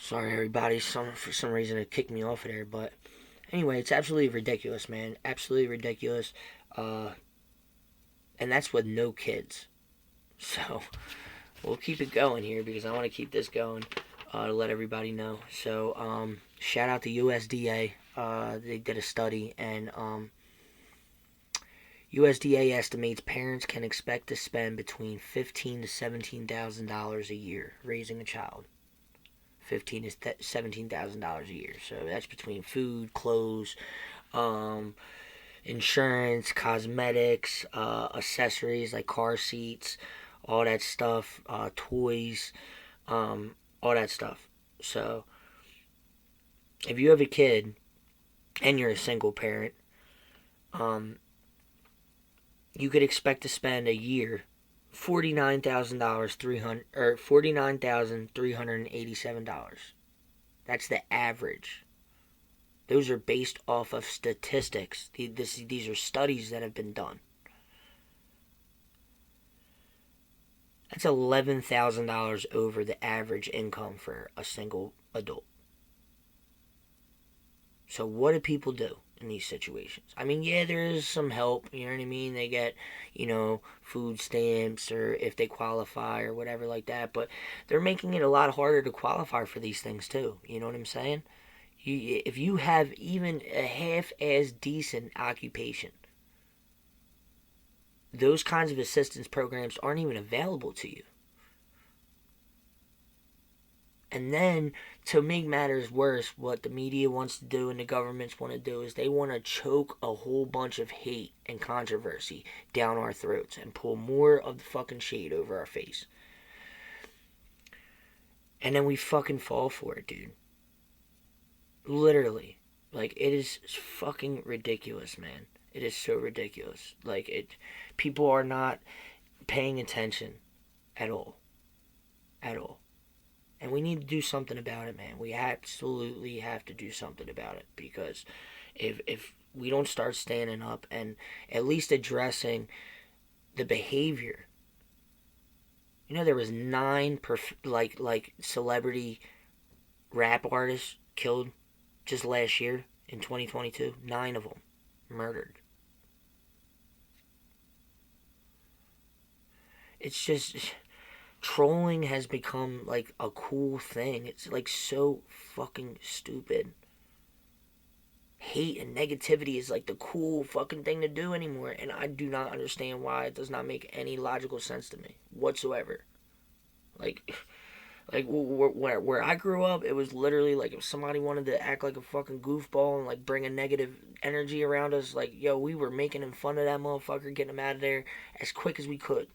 Sorry, everybody. For some reason it kicked me off of there, but anyway, it's absolutely ridiculous, man. Absolutely ridiculous. Uh, and that's with no kids. So we'll keep it going here because I want to keep this going to let everybody know. So shout out to USDA. They did a study, and USDA estimates parents can expect to spend between $15,000 to $17,000 a year raising a child. $17,000 a year. So that's between food, clothes, um, insurance, cosmetics, accessories like car seats, all that stuff, toys, all that stuff. So if you have a kid and you're a single parent, um, you could expect to spend a year $49,000 $49,387. That's the average. Those are based off of statistics. These are studies that have been done. That's $11,000 over the average income for a single adult. So what do people do in these situations? I mean, yeah, there is some help, you know what I mean? They get, food stamps or if they qualify or whatever like that, but they're making it a lot harder to qualify for these things too. You know what I'm saying? If you have even a half-as decent occupation, those kinds of assistance programs aren't even available to you. And then, to make matters worse, what the media wants to do and the governments want to do is they want to choke a whole bunch of hate and controversy down our throats and pull more of the fucking shade over our face. And then we fucking fall for it, dude. Literally. Like, it is fucking ridiculous, man. It is so ridiculous. People are not paying attention at all. At all. And we need to do something about it, man. We absolutely have to do something about it because if we don't start standing up and at least addressing the behavior. There was 9 celebrity rap artists killed just last year in 2022. 9 of them murdered. It's just trolling has become like a cool thing. It's like so fucking stupid. Hate and negativity is like the cool fucking thing to do anymore, and I do not understand why. It does not make any logical sense to me whatsoever. Like, where I grew up, it was literally like if somebody wanted to act like a fucking goofball and like bring a negative energy around us, like yo, we were making fun of that motherfucker, getting him out of there as quick as we could.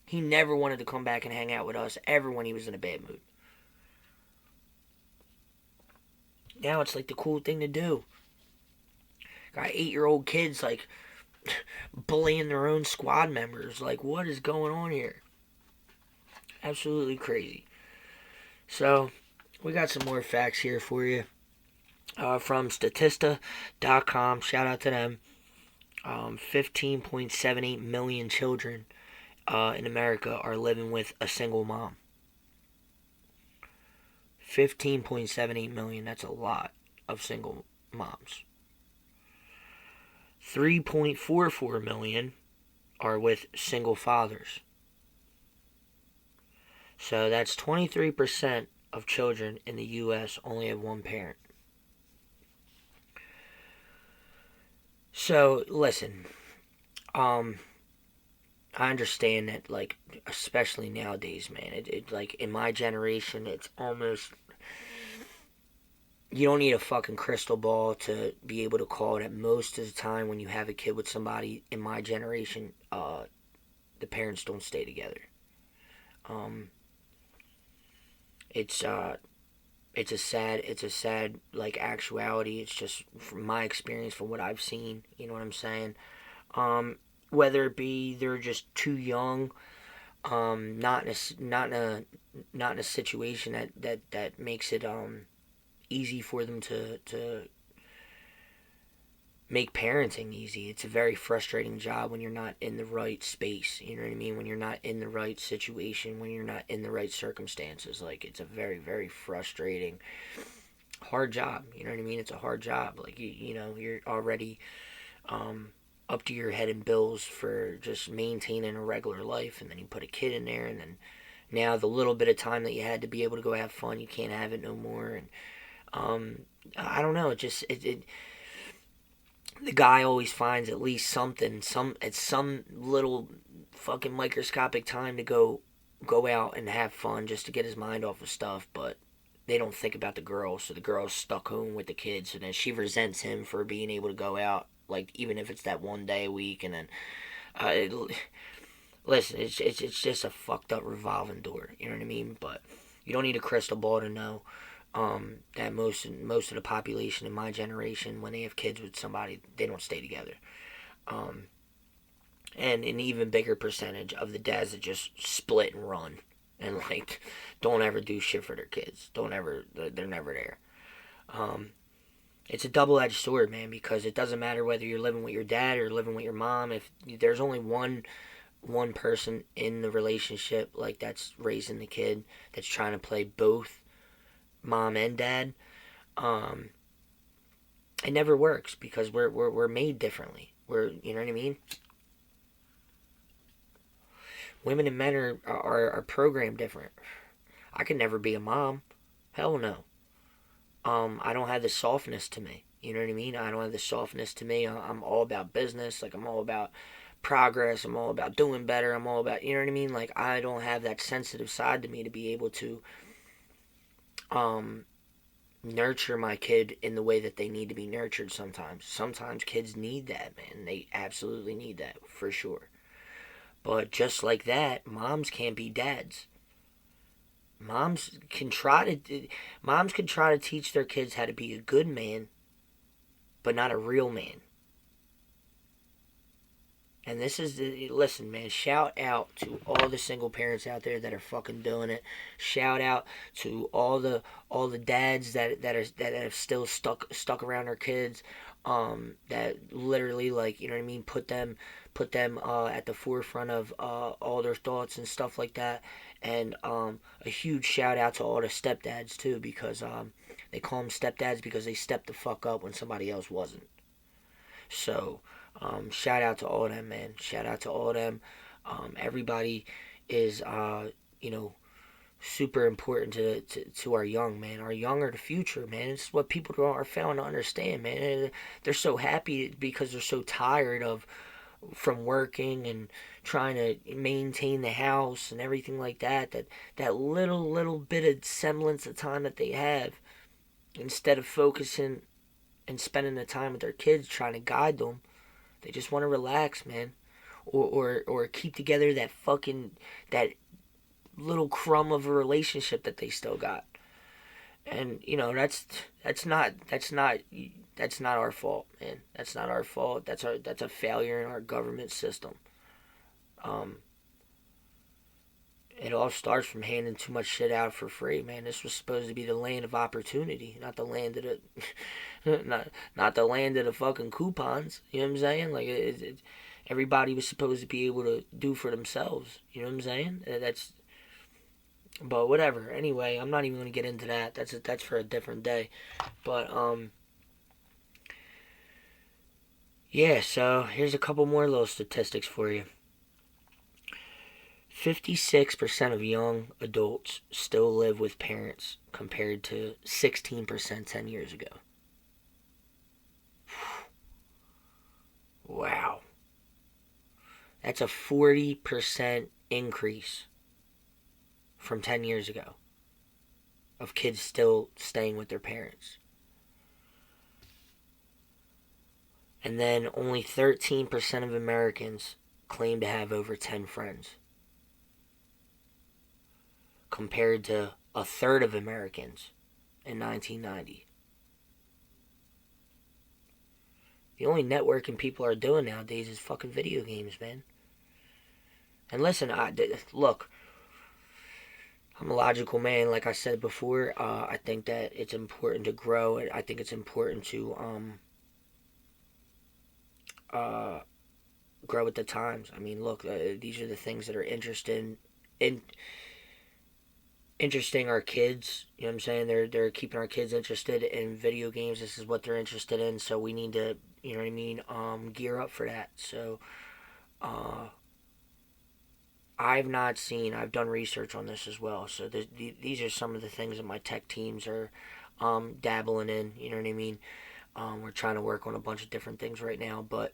He never wanted to come back and hang out with us ever when he was in a bad mood. Now it's like the cool thing to do. Got 8-year-old kids like bullying their own squad members. Like, what is going on here? Absolutely crazy. So, we got some more facts here for you. From Statista.com. Shout out to them. 15.78 million children in America are living with a single mom. 15.78 million, that's a lot of single moms. 3.44 million are with single fathers. So that's 23% of children in the U.S. only have one parent. So, listen, I understand that, like, especially nowadays, man, it like, in my generation, it's almost, you don't need a fucking crystal ball to be able to call that most of the time when you have a kid with somebody in my generation, the parents don't stay together. It's a sad like actuality. It's just from my experience, from what I've seen. You know what I'm saying? Whether it be they're just too young, not in a situation that makes it easy for them to make parenting easy. It's a very frustrating job when you're not in the right space. You know what I mean? When you're not in the right situation, when you're not in the right circumstances. Like, it's a very, very frustrating, hard job. You know what I mean? It's a hard job. Like, you know, you're already up to your head in bills for just maintaining a regular life, and then you put a kid in there, and then now the little bit of time that you had to be able to go have fun, you can't have it no more. And I don't know. It just it the guy always finds at least something, some little fucking microscopic time to go out and have fun just to get his mind off of stuff. But they don't think about the girl, so the girl's stuck home with the kids, and then she resents him for being able to go out, like, even if it's that one day a week. And then it, listen, it's just a fucked up revolving door. You know what I mean? But you don't need a crystal ball to know that most of the population in my generation, when they have kids with somebody, they don't stay together. And an even bigger percentage of the dads that just split and run, and like don't ever do shit for their kids. They're never there. It's a double-edged sword, man, because it doesn't matter whether you're living with your dad or living with your mom. If there's only one person in the relationship, like, that's raising the kid, that's trying to play both mom and dad, it never works, because we're made differently. You know what I mean? Women and men are programmed different. I could never be a mom. Hell no. I don't have the softness to me. You know what I mean? I don't have the softness to me. I'm all about business. Like, I'm all about progress. I'm all about doing better. I'm all about, you know what I mean? Like, I don't have that sensitive side to me to be able to nurture my kid in the way that they need to be nurtured sometimes. Sometimes kids need that, man. They absolutely need that, for sure. But just like that, moms can't be dads. Moms can try to teach their kids how to be a good man, but not a real man. And listen, man, shout out to all the single parents out there that are fucking doing it. Shout out to all the dads that have still stuck around their kids, that literally, like, you know what I mean, put them at the forefront of all their thoughts and stuff like that. And a huge shout out to all the stepdads too, because they call them stepdads because they stepped the fuck up when somebody else wasn't. So shout out to all of them, man. Shout out to all of them. Everybody is, you know, super important to our young, man. Our young are the future, man. It's what people are failing to understand, man. They're so happy because they're so tired from working and trying to maintain the house and everything like that. That little bit of semblance of time that they have, instead of focusing and spending the time with their kids trying to guide them, they just want to relax, man, or keep together that little crumb of a relationship that they still got. And you know, that's not our fault, man. That's not our fault. That's a failure in our government system. It all starts from handing too much shit out for free, man. This was supposed to be the land of opportunity, not the land of the not the land of the fucking coupons. You know what I'm saying? Like, everybody was supposed to be able to do for themselves. You know what I'm saying? But whatever. Anyway, I'm not even gonna get into that. That's for a different day. But yeah. So here's a couple more little statistics for you. 56% of young adults still live with parents, compared to 16% 10 years ago. Wow. That's a 40% increase from 10 years ago of kids still staying with their parents. And then only 13% of Americans claim to have over 10 friends, compared to a third of Americans in 1990. The only networking people are doing nowadays is fucking video games, man. And listen, look, I'm a logical man. Like I said before, I think that it's important to grow. I think it's important to uh, grow with the times. I mean, look, these are the things that are in interesting our kids. You know what I'm saying? They're keeping our kids interested in video games. This is what they're interested in. So we need to, you know what I mean, gear up for that. So uh, I've not seen. I've done research on this as well. So these are some of the things that my tech teams are dabbling in. You know what I mean? We're trying to work on a bunch of different things right now, but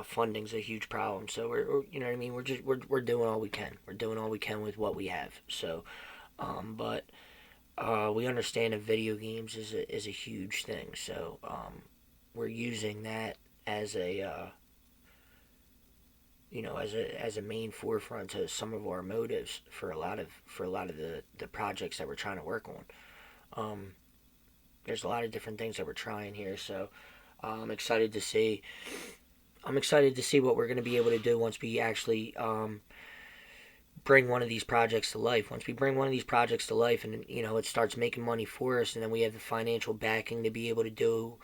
funding's a huge problem. So you know what I mean. We're doing all we can. We're doing all we can with what we have. So, but we understand that video games is a huge thing. So we're using that as a as a main forefront to some of our motives for a lot of the projects that we're trying to work on. Um, there's a lot of different things that we're trying here. So I'm excited to see. I'm excited to see what we're going to be able to do once we actually bring one of these projects to life. Once we bring one of these projects to life, and it starts making money for us, and then we have the financial backing to be able to do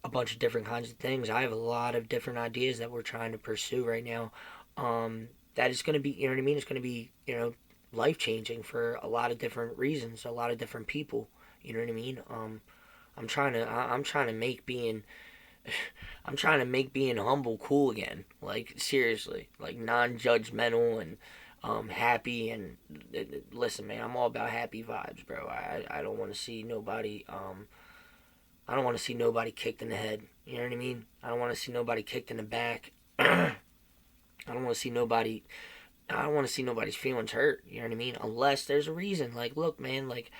a bunch of different kinds of things. I have a lot of different ideas that we're trying to pursue right now. That is going to be, you know what I mean? It's going to be, life changing for a lot of different reasons, a lot of different people. You know what I mean? I'm trying to make being I'm trying to make being humble cool again. Like seriously, like non-judgmental and happy and listen, man, I'm all about happy vibes, bro. I don't want to see nobody I don't want to see nobody kicked in the head. You know what I mean? I don't want to see nobody kicked in the back. I don't want to see nobody. I don't want to see nobody's feelings hurt. You know what I mean? Unless there's a reason. Like, look, man. Like,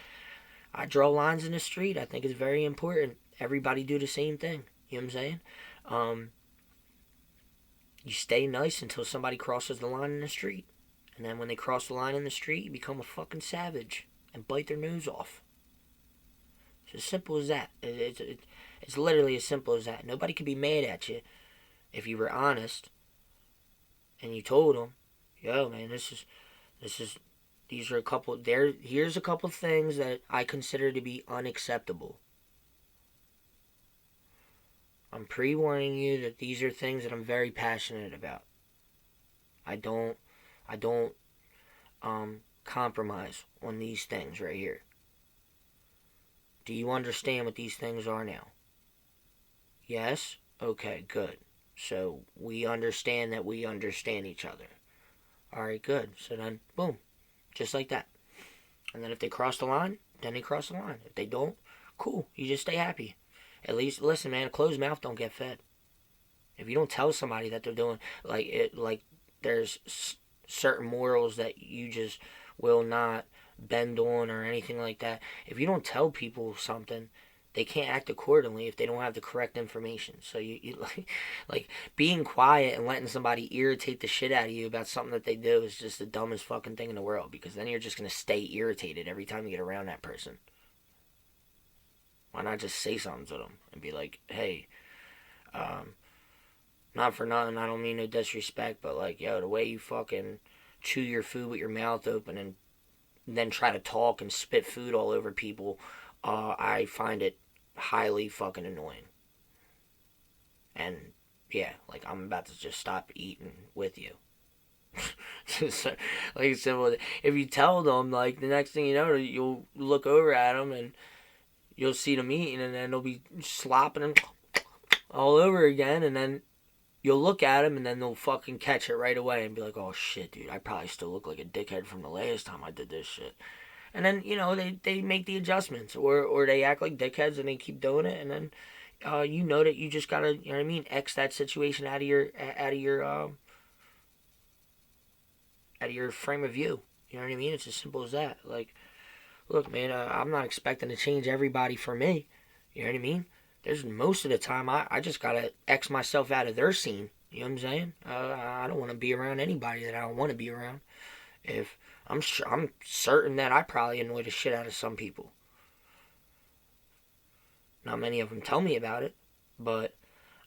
I draw lines in the street. I think it's very important. Everybody do the same thing. You know what I'm saying? Um, you stay nice until somebody crosses the line in the street, and then when they cross the line in the street, you become a fucking savage and bite their nose off. It's as simple as that. It's literally as simple as that. Nobody can be mad at you if you were honest and you told them, "Yo, man, this is these are a couple there. Here's a couple things that I consider to be unacceptable. I'm pre-warning you that these are things that I'm very passionate about. I don't I don't compromise on these things right here. Do you understand what these things are now? Yes? Okay, good. So we understand that we understand each other. Alright, good. So then, boom. Just like that. And then if they cross the line, then they cross the line. If they don't, cool. You just stay happy. At least, listen, man, a closed mouth don't get fed. If you don't tell somebody that they're doing, there's certain morals that you just will not bend on or anything like that. If you don't tell people something, they can't act accordingly if they don't have the correct information. So you like being quiet and letting somebody irritate the shit out of you about something that they do is just the dumbest fucking thing in the world, because then you're just gonna stay irritated every time you get around that person. Why not just say something to them and be like, hey, um, not for nothing, I don't mean no disrespect, but like, yo, the way you fucking chew your food with your mouth open and then try to talk and spit food all over people, I find it highly fucking annoying. And yeah, like I'm about to just stop eating with you. Like simple. If you tell them, like the next thing you know, you'll look over at them and you'll see them eating, and then they'll be slopping them all over again, and then you'll look at them, and then they'll fucking catch it right away and be like, "Oh shit, dude, I probably still look like a dickhead from the last time I did this shit." And then they make the adjustments, or they act like dickheads and they keep doing it, and then you know that you just gotta, you know what I mean, X that situation out of your frame of view. You know what I mean? It's as simple as that. Like, look, man, I'm not expecting to change everybody for me. You know what I mean? There's most of the time I just gotta X myself out of their scene. You know what I'm saying? I don't want to be around anybody that I don't want to be around. If I'm certain that I probably annoy the shit out of some people. Not many of them tell me about it, but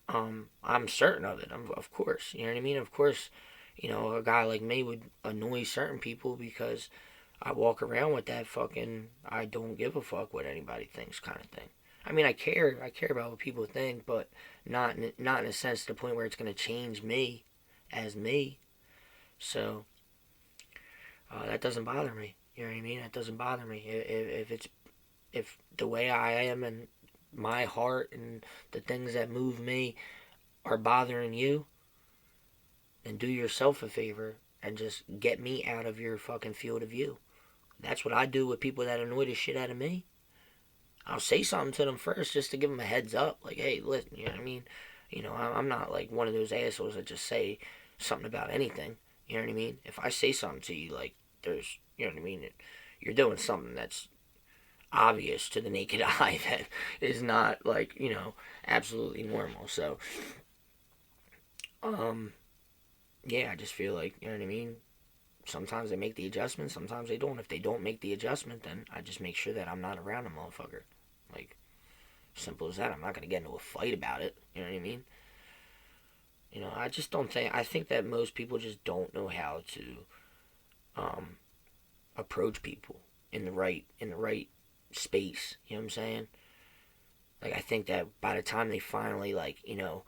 I'm certain of it. Of course, you know what I mean. Of course, a guy like me would annoy certain people because I walk around with that fucking I don't give a fuck what anybody thinks kind of thing. I mean, I care. I care about what people think, but not in a sense to the point where it's going to change me as me. So that doesn't bother me. You know what I mean? That doesn't bother me. If the way I am and my heart and the things that move me are bothering you, then do yourself a favor and just get me out of your fucking field of view. That's what I do with people that annoy the shit out of me. I'll say something to them first just to give them a heads up. Like, hey, listen, you know what I mean? You know, I'm not like one of those assholes that just say something about anything. You know what I mean? If I say something to you, like, there's, you know what I mean? You're doing something that's obvious to the naked eye that is not, like, you know, absolutely normal. So, yeah, I just feel like, you know what I mean? Sometimes they make the adjustment, sometimes they don't. If they don't make the adjustment, then I just make sure that I'm not around a motherfucker. Like, simple as that. I'm not gonna get into a fight about it. You know what I mean? You know, I just don't think. I think that most people just don't know how to um, approach people in the right space. You know what I'm saying? Like, I think that by the time they finally, like, you know,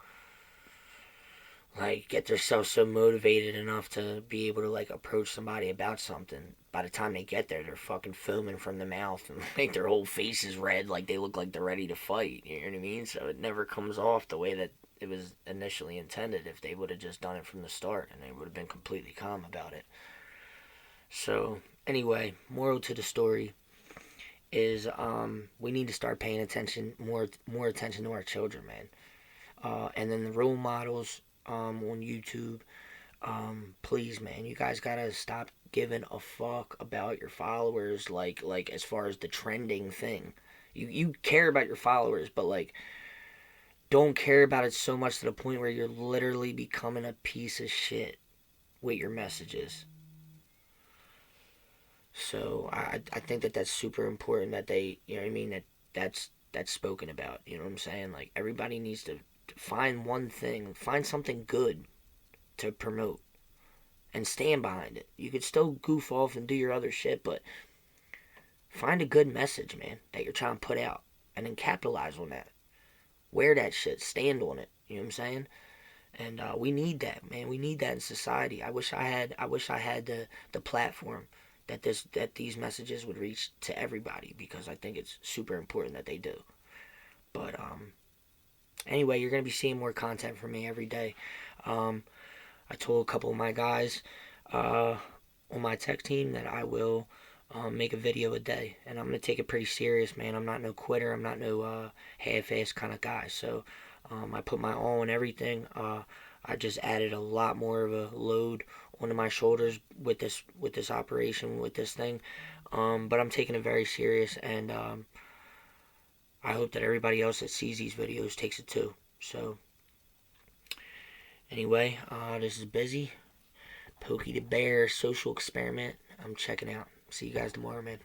like, get themselves so motivated enough to be able to, like, approach somebody about something, by the time they get there, they're fucking foaming from the mouth and like their whole face is red, like they look like they're ready to fight. You know what I mean? So it never comes off the way that it was initially intended. If they would have just done it from the start and they would have been completely calm about it. So anyway, moral to the story is we need to start paying attention, more attention to our children, man. And then the role models on YouTube. Please, man, you guys gotta stop giving a fuck about your followers. Like as far as the trending thing, you care about your followers, but like, don't care about it so much to the point where you're literally becoming a piece of shit with your messages. So I think that that's super important that they, you know what I mean, that's spoken about. You know what I'm saying? Like, everybody needs to find one thing, find something good to promote and stand behind it. You could still goof off and do your other shit, but find a good message, man, that you're trying to put out, and then capitalize on that. Wear that shit, stand on it. You know what I'm saying? And we need that, man. We need that in society. I wish I had the platform that these messages would reach to everybody, because I think it's super important that they do. But anyway, you're gonna be seeing more content from me every day. Um, I told a couple of my guys uh, on my tech team that I will make a video a day, and I'm gonna take it pretty serious, man. I'm not no quitter. I'm not no half-ass kind of guy. So I put my all in everything. I just added a lot more of a load onto my shoulders with this operation, with this thing. But I'm taking it very serious, and I hope that everybody else that sees these videos takes it too. So anyway, this is Busy. Pokey the Bear social experiment. I'm checking out. See you guys tomorrow, man.